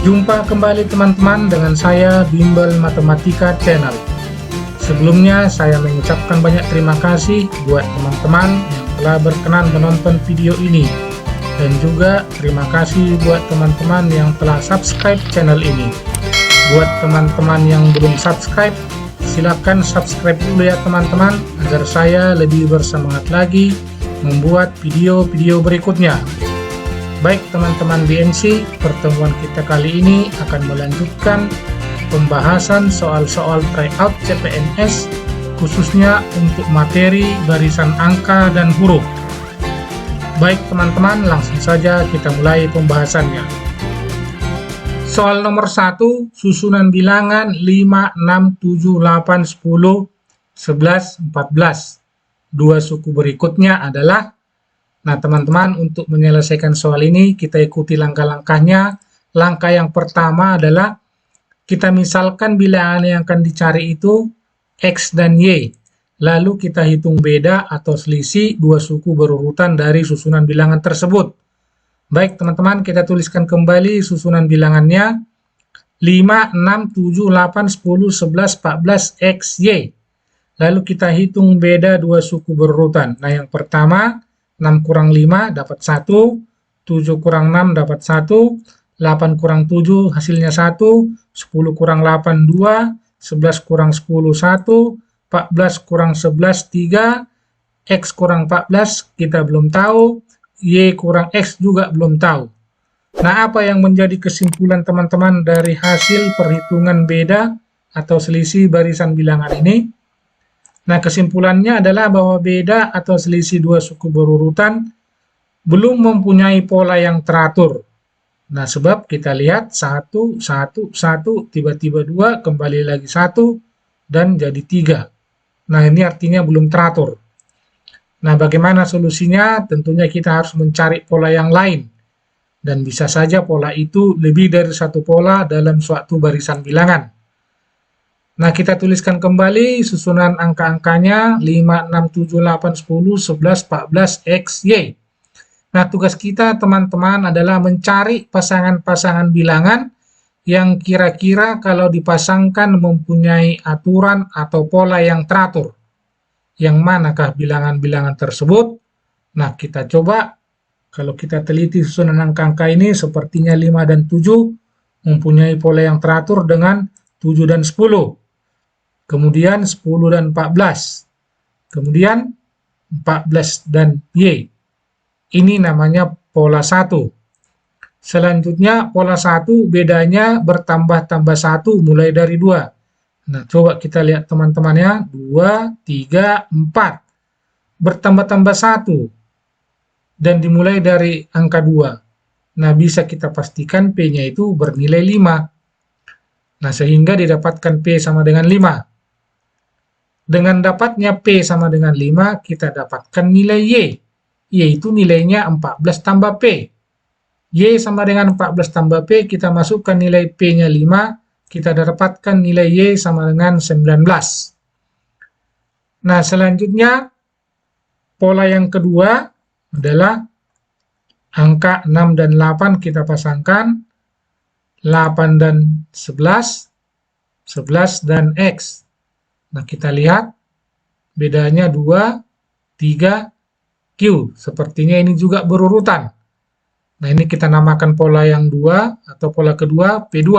Jumpa kembali teman-teman dengan saya Bimbel Matematika Channel. Sebelumnya saya mengucapkan banyak terima kasih buat teman-teman yang telah berkenan menonton video ini. Dan juga terima kasih buat teman-teman yang telah subscribe channel ini. Buat teman-teman yang belum subscribe, silakan subscribe dulu ya teman-teman, agar saya lebih bersemangat lagi membuat video-video berikutnya. Baik teman-teman BNC, pertemuan kita kali ini akan melanjutkan pembahasan soal-soal tryout CPNS, khususnya untuk materi barisan angka dan huruf. Baik teman-teman, langsung saja kita mulai pembahasannya. Soal nomor 1, susunan bilangan 5, 6, 7, 8, 10, 11, 14. Dua suku berikutnya adalah. Nah teman-teman, untuk menyelesaikan soal ini kita ikuti langkah-langkahnya. Langkah yang pertama adalah kita misalkan bilangan yang akan dicari itu X dan Y. Lalu kita hitung beda atau selisih dua suku berurutan dari susunan bilangan tersebut. Baik teman-teman, kita tuliskan kembali susunan bilangannya 5, 6, 7, 8, 10, 11, 14, X, Y. Lalu kita hitung beda dua suku berurutan. Nah yang pertama 6 kurang 5 dapat 1, 7 kurang 6 dapat 1, 8 kurang 7 hasilnya 1, 10 kurang 8 2, 11 kurang 10 1, 14 kurang 11 3, X kurang 14 kita belum tahu, Y kurang X juga belum tahu. Nah apa yang menjadi kesimpulan teman-teman dari hasil perhitungan beda atau selisih barisan bilangan ini? Nah, kesimpulannya adalah bahwa beda atau selisih dua suku berurutan belum mempunyai pola yang teratur. Nah, sebab kita lihat 1, 1, 1, tiba-tiba 2, kembali lagi 1, dan jadi 3. Nah, ini artinya belum teratur. Nah, bagaimana solusinya? Tentunya kita harus mencari pola yang lain. Dan bisa saja pola itu lebih dari satu pola dalam suatu barisan bilangan. Nah, kita tuliskan kembali susunan angka-angkanya 5, 6, 7, 8, 10, 11, 14, X, Y. Nah, tugas kita teman-teman adalah mencari pasangan-pasangan bilangan yang kira-kira kalau dipasangkan mempunyai aturan atau pola yang teratur. Yang manakah bilangan-bilangan tersebut? Nah, kita coba, kalau kita teliti susunan angka-angka ini, sepertinya 5 dan 7 mempunyai pola yang teratur dengan 7 dan 10. Kemudian 10 dan 14, kemudian 14 dan Y. Ini namanya pola 1. Selanjutnya pola 1 bedanya bertambah-tambah 1 mulai dari 2. Nah, coba kita lihat teman-temannya, 2, 3, 4. Bertambah-tambah 1 dan dimulai dari angka 2. Nah, bisa kita pastikan P-nya itu bernilai 5. Nah, sehingga didapatkan P sama dengan 5. Dengan dapatnya P sama dengan 5, kita dapatkan nilai Y, yaitu nilainya 14 tambah P. Y sama dengan 14 tambah P, kita masukkan nilai P-nya 5, kita dapatkan nilai Y sama dengan 19. Nah, selanjutnya, pola yang kedua adalah angka 6 dan 8 kita pasangkan, 8 dan 11, 11 dan X. Nah, kita lihat bedanya 2, 3, Q. Sepertinya ini juga berurutan. Nah, ini kita namakan pola yang 2 atau pola kedua P2.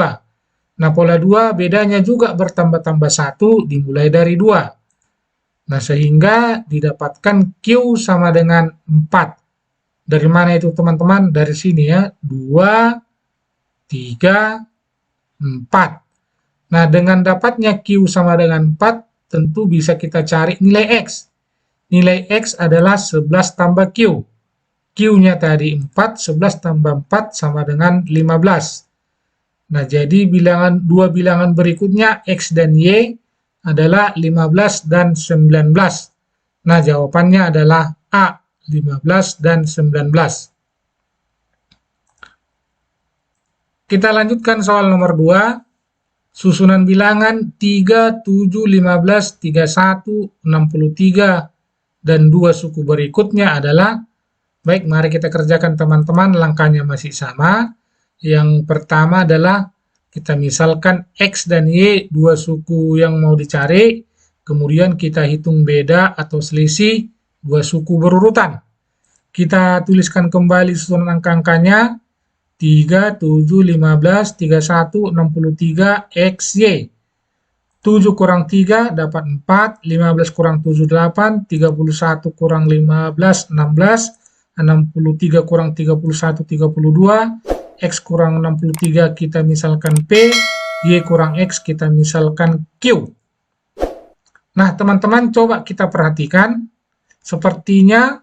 Nah, pola 2 bedanya juga bertambah-tambah 1 dimulai dari 2. Nah, sehingga didapatkan Q sama dengan 4. Dari mana itu teman-teman? Dari sini ya, 2, 3, 4. Nah, dengan dapatnya Q sama dengan 4, tentu bisa kita cari nilai X. Nilai X adalah 11 tambah Q. Q-nya tadi 4, 11 tambah 4 sama dengan 15. Nah, jadi dua bilangan berikutnya X dan Y adalah 15 dan 19. Nah, jawabannya adalah A, 15 dan 19. Kita lanjutkan soal nomor 2. Susunan bilangan 3, 7, 15, 31, 63, dan dua suku berikutnya adalah. Baik, mari kita kerjakan teman-teman, langkahnya masih sama. Yang pertama adalah kita misalkan X dan Y, dua suku yang mau dicari, kemudian kita hitung beda atau selisih dua suku berurutan. Kita tuliskan kembali susunan angka-angkanya, 3, 7, 15, 31, 63, X, Y. 7 kurang 3 dapat 4, 15 kurang 7, 8, 31 kurang 15, 16, 63 kurang 31, 32, X kurang 63 kita misalkan P, Y kurang X kita misalkan Q. Nah, teman-teman coba kita perhatikan, sepertinya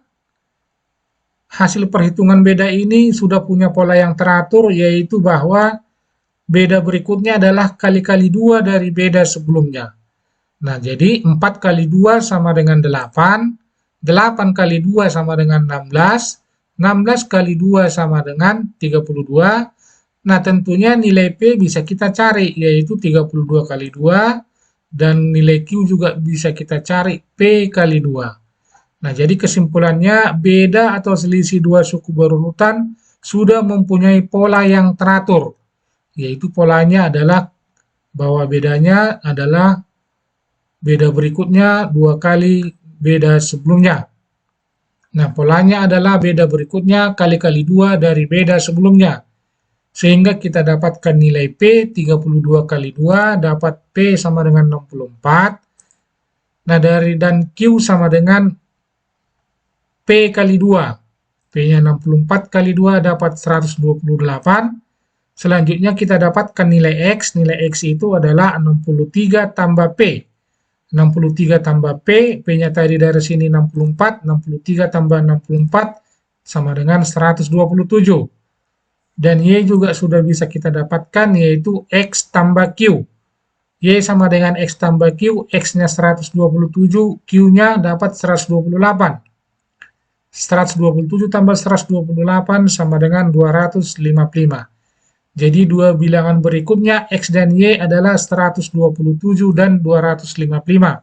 hasil perhitungan beda ini sudah punya pola yang teratur, yaitu bahwa beda berikutnya adalah kali-kali 2 dari beda sebelumnya. Nah, jadi 4 kali 2 sama dengan 8, 8 kali 2 sama dengan 16, 16 kali 2 sama dengan 32. Nah, tentunya nilai P bisa kita cari, yaitu 32 kali 2, dan nilai Q juga bisa kita cari, P kali 2. Nah, jadi kesimpulannya beda atau selisih dua suku berurutan sudah mempunyai pola yang teratur, yaitu polanya adalah bahwa bedanya adalah beda berikutnya 2 kali beda sebelumnya. Nah, polanya adalah beda berikutnya kali-kali 2 dari beda sebelumnya. Sehingga kita dapatkan nilai P, 32 kali 2, dapat P sama dengan 64. Nah, dan Q sama dengan P kali 2. P-nya 64 kali 2 dapat 128. Selanjutnya kita dapatkan nilai X. Nilai X itu adalah 63 tambah P. 63 tambah P, P-nya tadi dari sini 64, 63 tambah 64 sama dengan 127. Dan Y juga sudah bisa kita dapatkan, yaitu X tambah Q. Y sama dengan X tambah Q, X-nya 127, Q-nya dapat 128. 127 tambah 128 sama dengan 255. Jadi dua bilangan berikutnya X dan Y adalah 127 dan 255.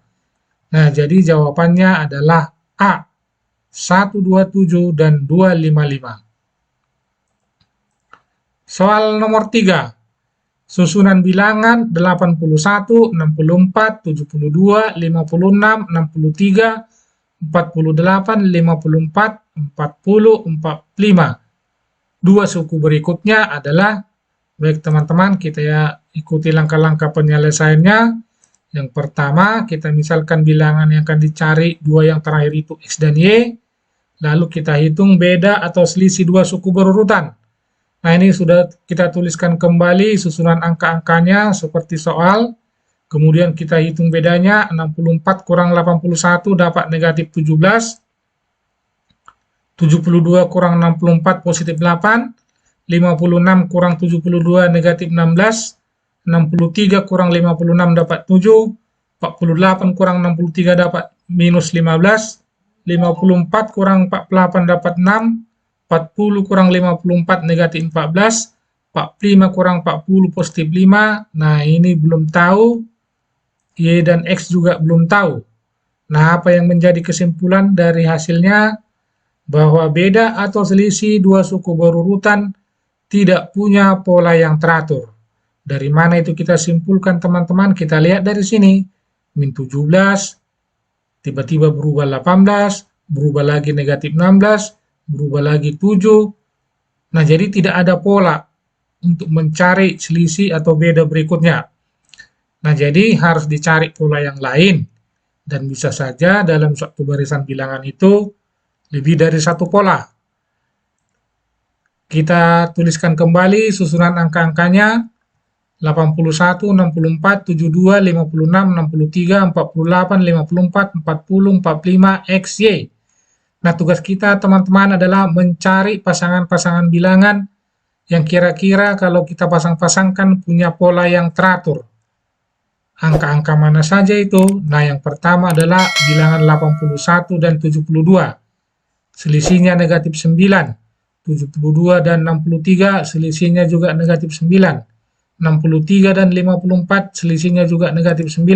Nah, jadi jawabannya adalah A, 127 dan 255. Soal nomor 3. Susunan bilangan 81, 64, 72, 56, 63, 48, 54, 40, 45. Dua suku berikutnya adalah, baik teman-teman, kita ya ikuti langkah-langkah penyelesaiannya. Yang pertama, kita misalkan bilangan yang akan dicari dua yang terakhir itu X dan Y. Lalu kita hitung beda atau selisih dua suku berurutan. Nah, ini sudah kita tuliskan kembali susunan angka-angkanya seperti soal. Kemudian kita hitung bedanya, 64 kurang 81 dapat negatif 17. 72 kurang 64 positif 8. 56 kurang 72 negatif 16, 63 kurang 56 dapat 7, 48 kurang 63 dapat minus 15, 54 kurang 48 dapat 6, 40 kurang 54 negatif 14, 45 kurang 40 positif 5. Nah, ini belum tahu, Y dan X juga belum tahu. Nah, apa yang menjadi kesimpulan dari hasilnya? Bahwa beda atau selisih dua suku berurutan tidak punya pola yang teratur. Dari mana itu kita simpulkan, teman-teman? Kita lihat dari sini. Min 17, tiba-tiba berubah 18, berubah lagi negatif 16, berubah lagi 7. Nah, jadi tidak ada pola untuk mencari selisih atau beda berikutnya. Nah, jadi harus dicari pola yang lain. Dan bisa saja dalam suatu barisan bilangan itu lebih dari satu pola. Kita tuliskan kembali susunan angka-angkanya, 81, 64, 72, 56, 63, 48, 54, 40, 45, X, Y. Nah, tugas kita teman-teman adalah mencari pasangan-pasangan bilangan yang kira-kira kalau kita pasang-pasangkan punya pola yang teratur. Angka-angka mana saja itu? Nah, yang pertama adalah bilangan 81 dan 72. Selisihnya negatif 9. 72 dan 63 selisihnya juga negatif 9. 63 dan 54 selisihnya juga negatif 9.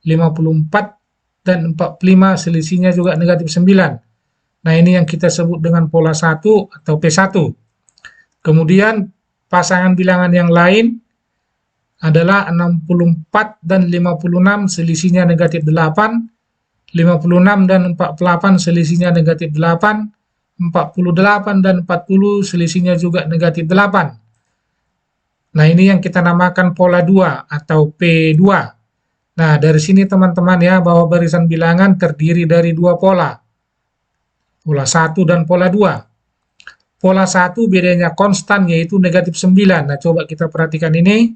54 dan 45 selisihnya juga negatif 9. Nah, ini yang kita sebut dengan pola 1 atau P1. Kemudian pasangan bilangan yang lain adalah 64 dan 56, selisihnya negatif 8, 56 dan 48 selisihnya negatif 8, 48 dan 40 selisihnya juga negatif 8. Nah, ini yang kita namakan pola 2 atau P2. Nah, dari sini teman-teman ya, bahwa barisan bilangan terdiri dari dua pola. Pola 1 dan pola 2. Pola 1 bedanya konstan, yaitu negatif 9. Nah, coba kita perhatikan ini.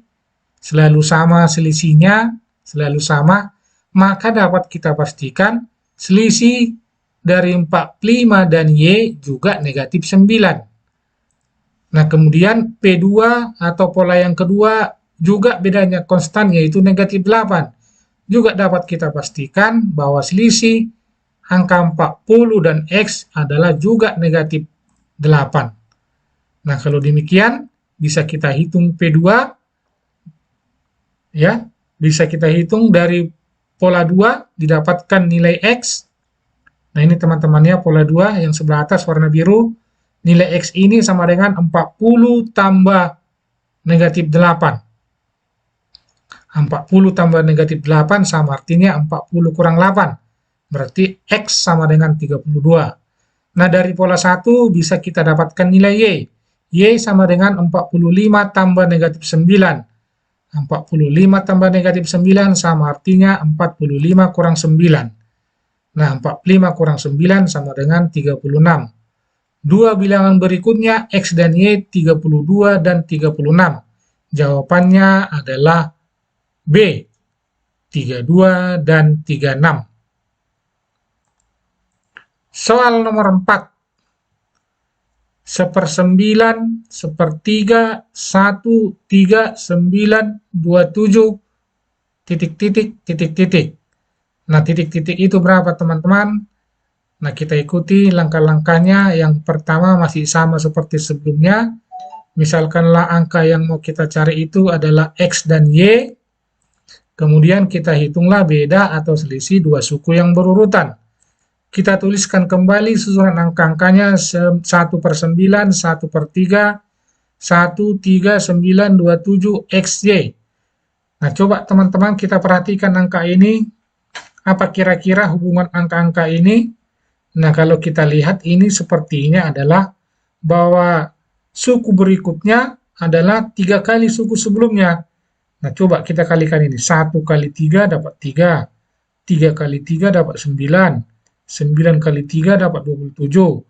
Selalu sama selisihnya, selalu sama, maka dapat kita pastikan selisih dari 45 dan Y juga negatif 9. Nah, kemudian P2 atau pola yang kedua juga bedanya konstan, yaitu negatif 8. Juga dapat kita pastikan bahwa selisih angka 40 dan X adalah juga negatif 8. Nah, kalau demikian bisa kita hitung P2, ya, bisa kita hitung dari pola 2 didapatkan nilai X. Nah, ini teman-temannya pola 2 yang sebelah atas warna biru. Nilai X ini sama dengan 40 tambah negatif 8. 40 tambah negatif 8 sama artinya 40 kurang 8. Berarti X sama dengan 32. Nah, dari pola 1 bisa kita dapatkan nilai Y. Y sama dengan 45 tambah negatif 9. 45 tambah negatif 9 sama artinya 45 kurang 9. Nah, 45 kurang 9 sama dengan 36. Dua bilangan berikutnya, X dan Y, 32 dan 36. Jawabannya adalah B, 32 dan 36. Soal nomor 4. 1/9, 1/3, 1, 3, 9, 27, titik-titik, titik-titik. Nah, titik-titik itu berapa teman-teman? Nah, kita ikuti langkah-langkahnya. Yang pertama masih sama seperti sebelumnya. Misalkanlah angka yang mau kita cari itu adalah X dan Y. Kemudian kita hitunglah beda atau selisih dua suku yang berurutan. Kita tuliskan kembali susunan angka-angkanya 1/9, 1/3, 1, 3, 9, 27, XY. Nah, coba teman-teman kita perhatikan angka ini. Apa kira-kira hubungan angka-angka ini? Nah, kalau kita lihat ini sepertinya adalah bahwa suku berikutnya adalah 3 kali suku sebelumnya. Nah, coba kita kalikan ini. 1 kali 3 dapat 3. 3 kali 3 dapat 9. 9 kali 3 dapat 27.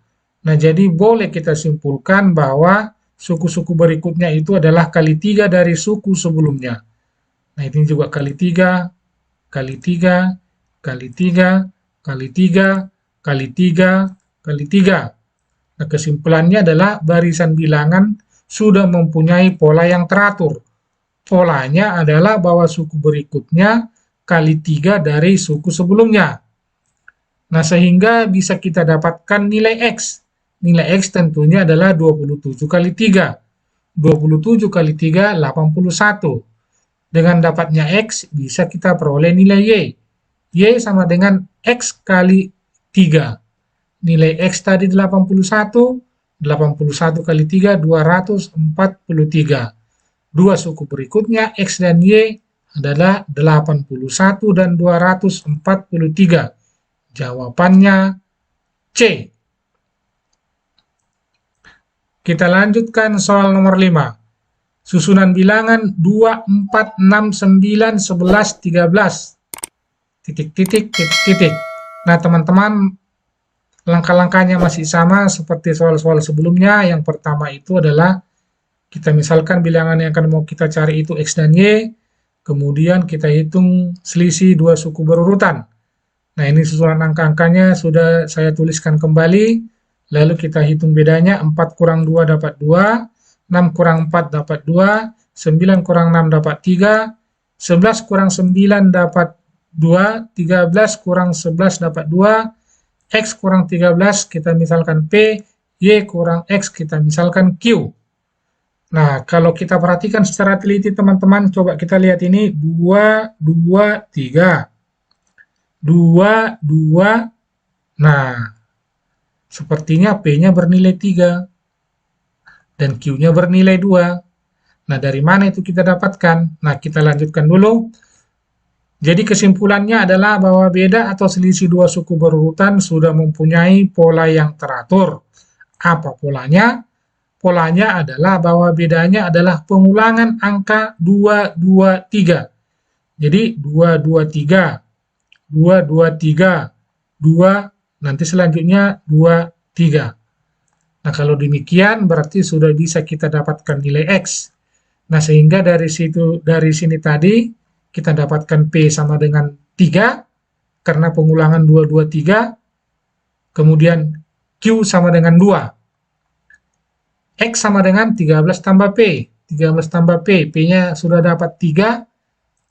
Nah, jadi boleh kita simpulkan bahwa suku-suku berikutnya itu adalah kali 3 dari suku sebelumnya. Nah, ini juga kali 3, kali 3, kali 3, kali 3, kali 3, kali 3. Nah, kesimpulannya adalah barisan bilangan sudah mempunyai pola yang teratur. Polanya adalah bahwa suku berikutnya kali 3 dari suku sebelumnya. Nah, sehingga bisa kita dapatkan nilai X. Nilai X tentunya adalah 27 kali 3. 27 kali 3, 81. Dengan dapatnya X, bisa kita peroleh nilai Y. Y sama dengan X kali 3. Nilai X tadi 81, 81 kali 3, 243. Dua suku berikutnya, X dan Y, adalah 81 dan 243. Jawabannya C. Kita lanjutkan soal nomor 5. Susunan bilangan 2, 4, 6, 9, 11, 13. Titik-titik, titik-titik. Nah, teman-teman, langkah-langkahnya masih sama seperti soal-soal sebelumnya. Yang pertama itu adalah kita misalkan bilangan yang akan mau kita cari itu X dan Y. Kemudian kita hitung selisih dua suku berurutan. Nah, ini susunan angka-angkanya sudah saya tuliskan kembali. Lalu kita hitung bedanya, 4 kurang 2 dapat 2, 6 kurang 4 dapat 2, 9 kurang 6 dapat 3, 11 kurang 9 dapat 2, 13 kurang 11 dapat 2, X kurang 13 kita misalkan P, Y kurang X kita misalkan Q. Nah, kalau kita perhatikan secara teliti teman-teman, coba kita lihat ini 2, 2, 3. 2, 2, nah, sepertinya P-nya bernilai 3, dan Q-nya bernilai 2. Nah, dari mana itu kita dapatkan? Nah, kita lanjutkan dulu. Jadi kesimpulannya adalah bahwa beda atau selisih dua suku berurutan sudah mempunyai pola yang teratur. Apa polanya? Polanya adalah bahwa bedanya adalah pengulangan angka 223. Jadi 223, 223, 2, nanti selanjutnya 23. Nah, kalau demikian berarti sudah bisa kita dapatkan nilai X. Nah, sehingga dari sini tadi kita dapatkan P sama dengan 3 karena pengulangan 223, kemudian Q sama dengan 2. X sama dengan 13 tambah P. 13 tambah P, P-nya sudah dapat 3,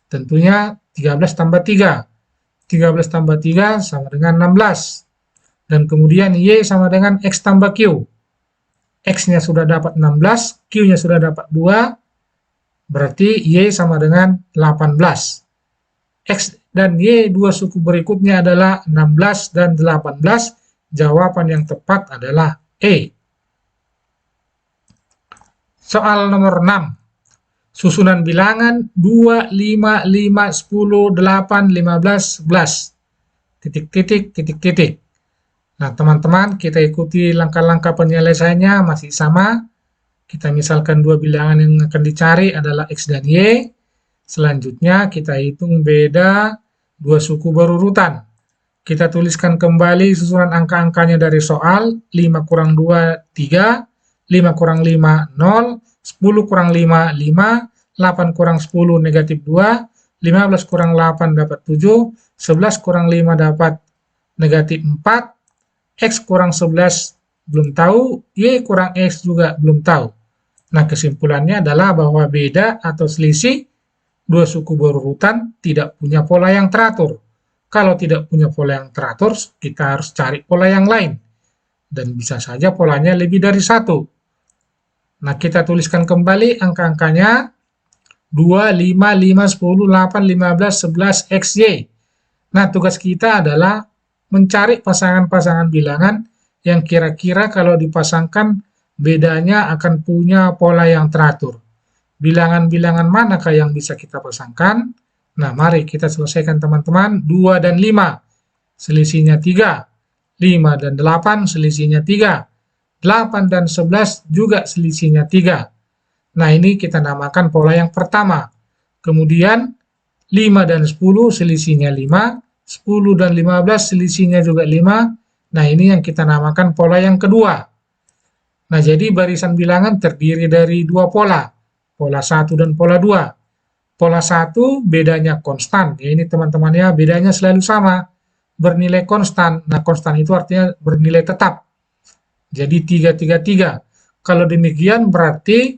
tentunya 13 tambah 3. 13 tambah 3 sama dengan 16. Dan kemudian Y sama dengan X tambah Q. X-nya sudah dapat 16, Q-nya sudah dapat 2, berarti Y sama dengan 18. X dan Y dua suku berikutnya adalah 16 dan 18. Jawaban yang tepat adalah E. Soal nomor 6. Susunan bilangan 2, 5, 5, 10, 8, 15, 11. Titik-titik, titik-titik. Nah, teman-teman, kita ikuti langkah-langkah penyelesaiannya masih sama. Kita misalkan dua bilangan yang akan dicari adalah X dan Y. Selanjutnya, kita hitung beda dua suku berurutan. Kita tuliskan kembali susunan angka-angkanya dari soal. 5 kurang 2, 3. 5 kurang 5, 0. 10 kurang 5, 5. 8 kurang 10, negatif 2. 15 kurang 8 dapat 7. 11 kurang 5 dapat negatif 4. X kurang 11 belum tahu, Y kurang X juga belum tahu. Nah, kesimpulannya adalah bahwa beda atau selisih dua suku berurutan tidak punya pola yang teratur. Kalau tidak punya pola yang teratur, kita harus cari pola yang lain. Dan bisa saja polanya lebih dari satu. Nah, kita tuliskan kembali angka-angkanya. 2, 5, 5, 10, 8, 15, 11, XY. Nah, tugas kita adalah mencari pasangan-pasangan bilangan yang kira-kira kalau dipasangkan bedanya akan punya pola yang teratur. Bilangan-bilangan manakah yang bisa kita pasangkan? Nah, mari kita selesaikan teman-teman. 2 dan 5, selisihnya 3. 5 dan 8, selisihnya 3. 8 dan 11 juga selisihnya 3. Nah, ini kita namakan pola yang pertama. Kemudian 5 dan 10 selisihnya 5. 10 dan 15 selisihnya juga 5. Nah, ini yang kita namakan pola yang kedua. Nah, jadi barisan bilangan terdiri dari dua pola. Pola 1 dan pola 2. Pola 1 bedanya konstan. Ya, ini teman-teman ya, bedanya selalu sama. Bernilai konstan. Nah, konstan itu artinya bernilai tetap. Jadi 3, 3, 3. Kalau demikian berarti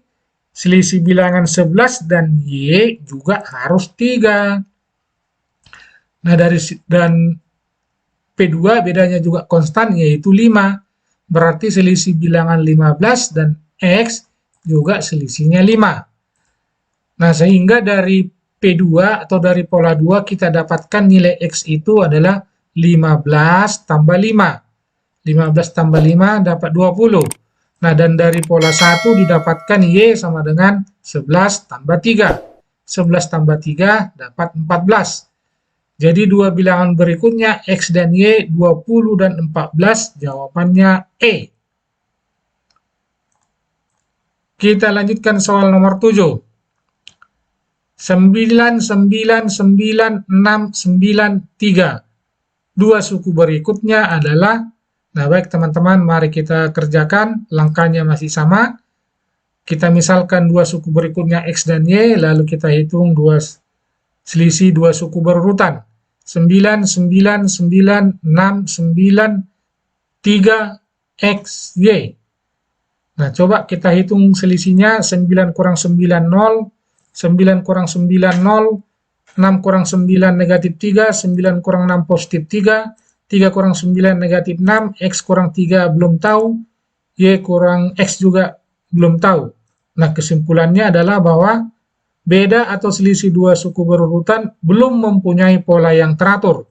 selisih bilangan 11 dan Y juga harus 3. Nah, dan P2 bedanya juga konstan, yaitu 5. Berarti selisih bilangan 15 dan X juga selisihnya 5. Nah, sehingga dari P2 atau dari pola 2 kita dapatkan nilai X itu adalah 15 tambah 5. 15 tambah 5 dapat 20. Nah, dan dari pola 1 didapatkan Y sama dengan 11 tambah 3. 11 tambah 3 dapat 14. Jadi dua bilangan berikutnya X dan Y 20 dan 14, jawabannya E. Kita lanjutkan soal nomor 7. 9, 9, 9, 6, 9, 3. Dua suku berikutnya adalah, nah baik teman-teman, mari kita kerjakan, langkahnya masih sama. Kita misalkan dua suku berikutnya X dan Y, lalu kita hitung selisih dua suku berurutan. 9, 9, 9, 6, 9, 3, X, Y. Nah, coba kita hitung selisihnya. 9 kurang 9, 0. 9 kurang 9, 0. 6 kurang 9, negatif 3. 9 kurang 6, positif 3. 3 kurang 9, negatif 6. X kurang 3, belum tahu. Y kurang X juga belum tahu. Nah, kesimpulannya adalah bahwa beda atau selisih dua suku berurutan belum mempunyai pola yang teratur.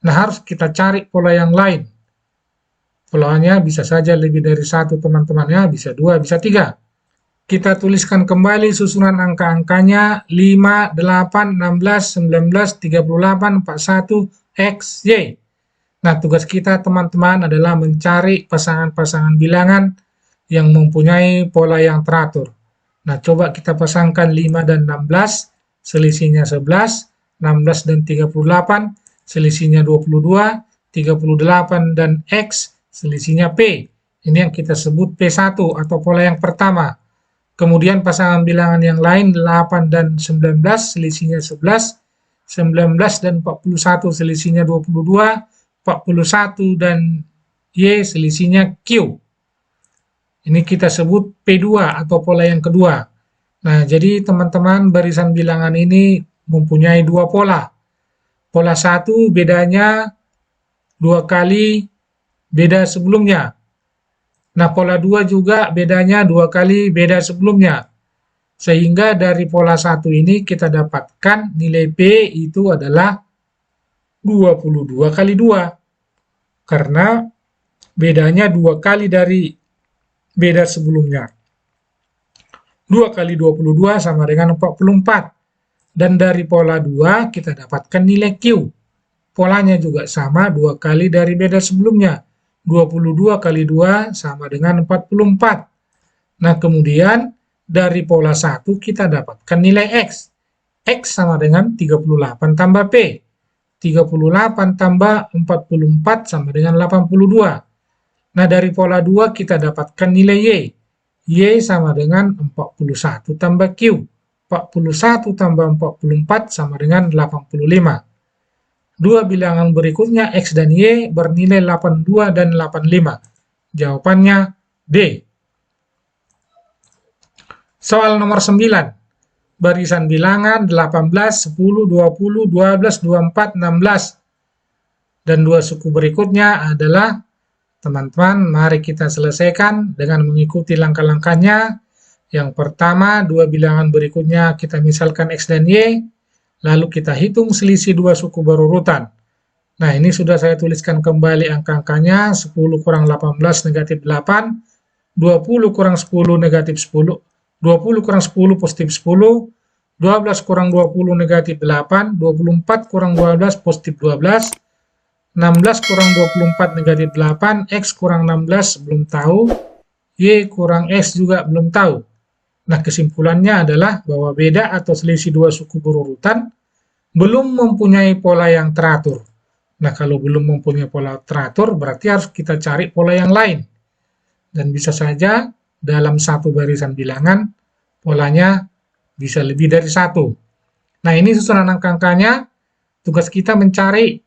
Nah, harus kita cari pola yang lain. Polanya bisa saja lebih dari satu teman-temannya, bisa 2, bisa 3. Kita tuliskan kembali susunan angka-angkanya 5, 8, 16, 19, 38, 41, X, Y. Nah, tugas kita teman-teman adalah mencari pasangan-pasangan bilangan yang mempunyai pola yang teratur. Nah, coba kita pasangkan 5 dan 16, selisihnya 11, 16 dan 38, selisihnya 22, 38 dan X, selisihnya P. Ini yang kita sebut P1 atau pola yang pertama. Kemudian pasangan bilangan yang lain 8 dan 19, selisihnya 11, 19 dan 41, selisihnya 22, 41 dan Y, selisihnya Q. Ini kita sebut P2 atau pola yang kedua. Nah, jadi teman-teman barisan bilangan ini mempunyai dua pola. Pola 1 bedanya 2 kali beda sebelumnya. Nah, pola 2 juga bedanya 2 kali beda sebelumnya. Sehingga dari pola 1 ini kita dapatkan nilai P itu adalah 22 kali 2. Karena bedanya 2 kali dari beda sebelumnya. 2 kali 22 sama dengan 44. Dan dari pola 2 kita dapatkan nilai Q. Polanya juga sama 2 kali dari beda sebelumnya. 22 kali 2 sama dengan 44. Nah, kemudian dari pola 1 kita dapatkan nilai X. X sama dengan 38 tambah P. 38 tambah 44 sama dengan 82. Nah, dari pola 2 kita dapatkan nilai Y. Y sama dengan 41 tambah Q. 41 tambah 44 sama dengan 85. Dua bilangan berikutnya X dan Y bernilai 82 dan 85. Jawabannya D. Soal nomor 9. Barisan bilangan 18, 10, 20, 12, 24, 16. Dan dua suku berikutnya adalah, teman-teman, mari kita selesaikan dengan mengikuti langkah-langkahnya. Yang pertama, dua bilangan berikutnya kita misalkan X dan Y, lalu kita hitung selisih dua suku berurutan. Nah, ini sudah saya tuliskan kembali angka-angkanya, 10 kurang 18 negatif 8, 20 kurang 10 negatif 10, 20 kurang 10 positif 10, 12 kurang 20 negatif 8, 24 kurang 12 positif 12, 16 kurang 24 negatif 8, X kurang 16 belum tahu, Y kurang X juga belum tahu. Nah, kesimpulannya adalah bahwa beda atau selisih dua suku berurutan belum mempunyai pola yang teratur. Nah, kalau belum mempunyai pola teratur, berarti harus kita cari pola yang lain. Dan bisa saja dalam satu barisan bilangan, polanya bisa lebih dari satu. Nah, ini susunan angka-angkanya. Tugas kita mencari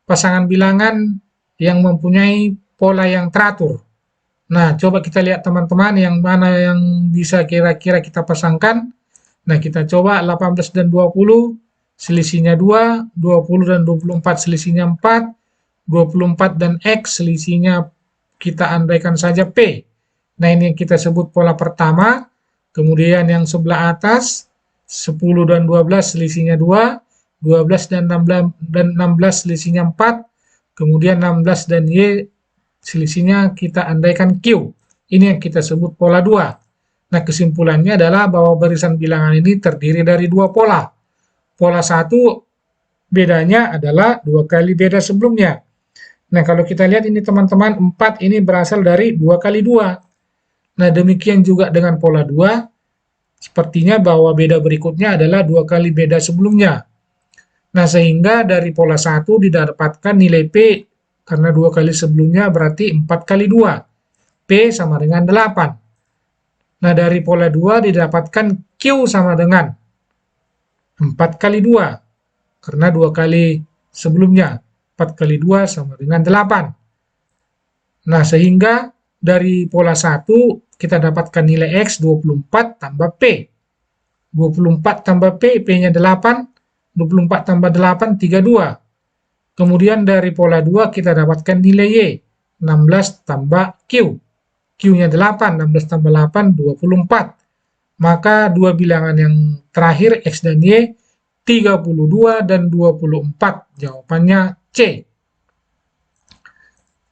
pasangan bilangan yang mempunyai pola yang teratur. Nah, coba kita lihat teman-teman yang mana yang bisa kira-kira kita pasangkan. Nah, kita coba 18 dan 20, selisihnya 2, 20 dan 24 selisihnya 4, 24 dan X selisihnya kita andaikan saja P. Nah, ini yang kita sebut pola pertama. Kemudian yang sebelah atas, 10 dan 12 selisihnya 2, 12 dan 16 selisihnya 4, kemudian 16 dan Y selisihnya kita andaikan Q. Ini yang kita sebut pola 2. Nah, kesimpulannya adalah bahwa barisan bilangan ini terdiri dari dua pola. Pola 1 bedanya adalah 2 kali beda sebelumnya. Nah, kalau kita lihat ini teman-teman, 4 ini berasal dari 2 kali 2. Nah, demikian juga dengan pola 2, sepertinya bahwa beda berikutnya adalah 2 kali beda sebelumnya. Nah, sehingga dari pola 1 didapatkan nilai P, karena 2 kali sebelumnya berarti 4 kali 2. P sama dengan 8. Nah, dari pola 2 didapatkan Q sama dengan 4 kali 2. Karena 2 kali sebelumnya. 4 kali 2 sama dengan 8. Nah, sehingga dari pola 1 kita dapatkan nilai X 24 tambah P. 24 tambah P, P-nya 8. 24 tambah 8, 32. Kemudian dari pola 2 kita dapatkan nilai Y, 16 tambah Q. Q-nya 8, 16 tambah 8, 24. Maka dua bilangan yang terakhir X dan Y, 32 dan 24. Jawabannya C.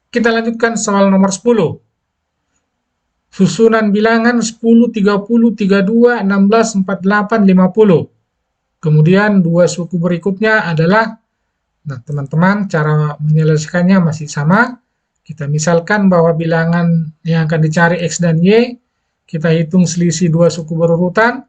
Kita lanjutkan soal nomor 10. susunan bilangan 10, 30, 32, 16, 48, 50. Kemudian dua suku berikutnya adalah, nah teman-teman cara menyelesaikannya masih sama. Kita misalkan bahwa bilangan yang akan dicari X dan Y, kita hitung selisih dua suku berurutan.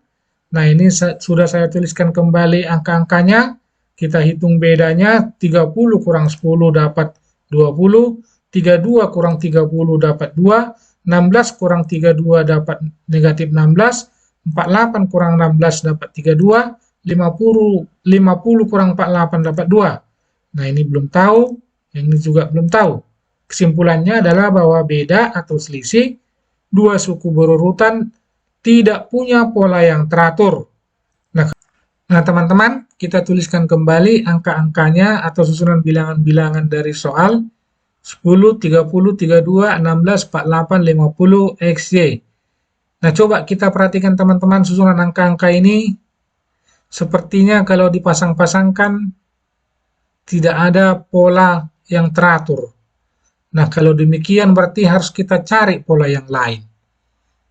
Nah ini sudah saya tuliskan kembali angka-angkanya. Kita hitung bedanya, 30 kurang 10 dapat 20, 32 kurang 30 dapat 2, 16 kurang 32 dapat negatif 16, 48 kurang 16 dapat 32, 50 kurang 48 dapat 2. Nah ini belum tahu, yang ini juga belum tahu. Kesimpulannya adalah bahwa beda atau selisih dua suku berurutan tidak punya pola yang teratur. Nah teman-teman, kita tuliskan kembali angka-angkanya atau susunan bilangan-bilangan dari soal 10, 30, 32, 16, 48, 50, XY. Nah coba kita perhatikan teman-teman susunan angka-angka ini. Sepertinya kalau dipasang-pasangkan tidak ada pola yang teratur. Nah, kalau demikian berarti harus kita cari pola yang lain.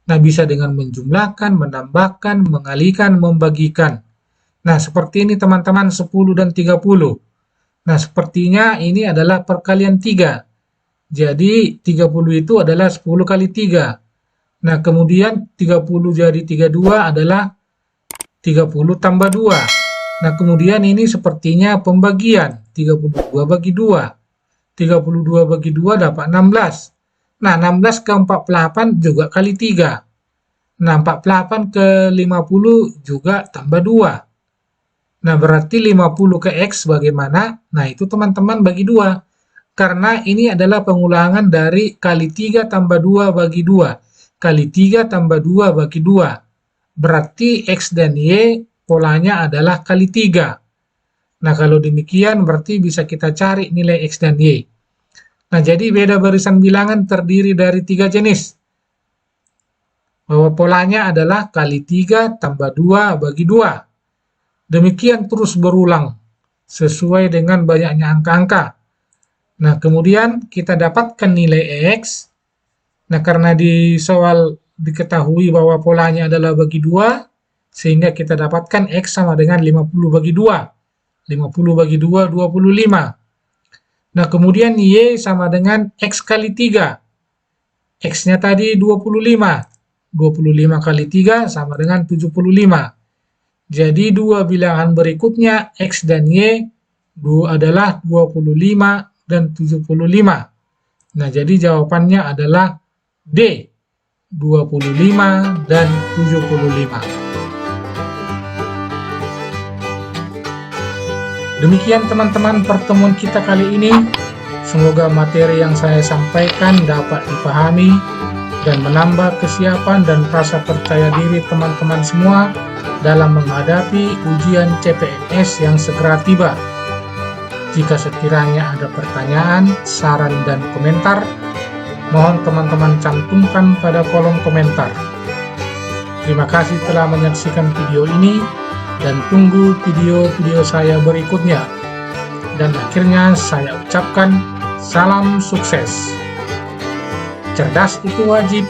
Nah, bisa dengan menjumlahkan, menambahkan, mengalikan, membagikan. Nah, seperti ini teman-teman 10 dan 30. Nah, sepertinya ini adalah perkalian 3. Jadi, 30 itu adalah 10 kali 3. Nah, kemudian 30 jadi 32 adalah 30 tambah 2. Nah, kemudian ini sepertinya pembagian. 32 bagi 2. 32 bagi 2 dapat 16. Nah, 16 ke 48 juga kali 3. Nah, 48 ke 50 juga tambah 2. Nah, berarti 50 ke X bagaimana? Nah, itu teman-teman bagi 2. Karena ini adalah pengulangan dari kali 3 tambah 2 bagi 2. Kali 3 tambah 2 bagi 2. Berarti X dan Y polanya adalah kali 3. Nah, kalau demikian berarti bisa kita cari nilai X dan Y. Nah, jadi beda barisan bilangan terdiri dari 3 jenis. Bahwa polanya adalah kali 3 tambah 2 bagi 2. Demikian terus berulang, sesuai dengan banyaknya angka-angka. Nah, kemudian kita dapatkan nilai X. Nah, karena di soal diketahui bahwa polanya adalah bagi 2, sehingga kita dapatkan X sama dengan 50 bagi 2. 50 bagi 2, 25. Nah, kemudian Y sama dengan X kali 3. X-nya tadi 25. 25 kali 3 sama dengan 75. Jadi, dua bilangan berikutnya, X dan Y, adalah 25 dan 75. Nah, jadi jawabannya adalah D, 25 dan 75. Demikian teman-teman pertemuan kita kali ini. Semoga materi yang saya sampaikan dapat dipahami dan menambah kesiapan dan rasa percaya diri teman-teman semua dalam menghadapi ujian CPNS yang segera tiba. Jika sekiranya ada pertanyaan, saran, dan komentar, mohon teman-teman cantumkan pada kolom komentar. Terima kasih telah menyaksikan video ini. Dan tunggu video-video saya berikutnya. Dan akhirnya saya ucapkan salam sukses. Cerdas itu wajib,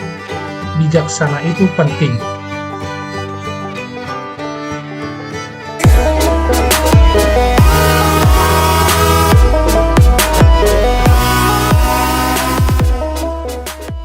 bijaksana itu penting.